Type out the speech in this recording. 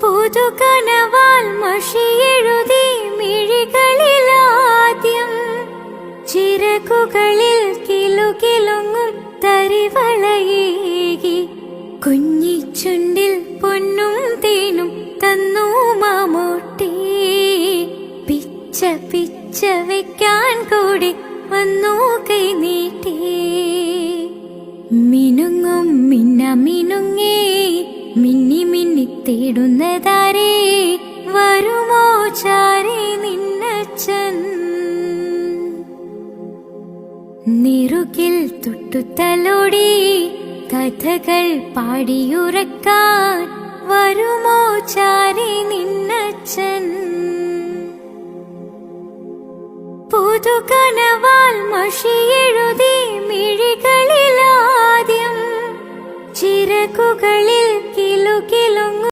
പുതുകനവാൽ മഷിയെഴുതി മിഴികളിലാദ്യം ചിറകുകളിൽ കിലുകിലുങ്ങും തരിവളയേകി കുഞ്ഞിച്ചുണ്ടിൽ പൊന്നും തേനും തന്നു മാമൂട്ടി പിച്ച പിച്ച വെക്കാൻ കൂടി വന്നു കൈ നീട്ടി മിനുങ്ങും മിന്നുങ്ങേ മിന്നി മിന്നി തേടുന്നതാരേ വരുമോ ചാരേ നിന്നച്ഛൻ നിറുകിൽ തൊട്ടുതലോടി കഥകൾ പാടിയുറക്കാൻ വരുമോ ചാരേ നിന്നച്ഛൻ പുതുകനവാൽ മഷിയെഴുതി മിഴികളിലാദ്യം ചിറകുകളിൽ കിലുകിലുങ്ങും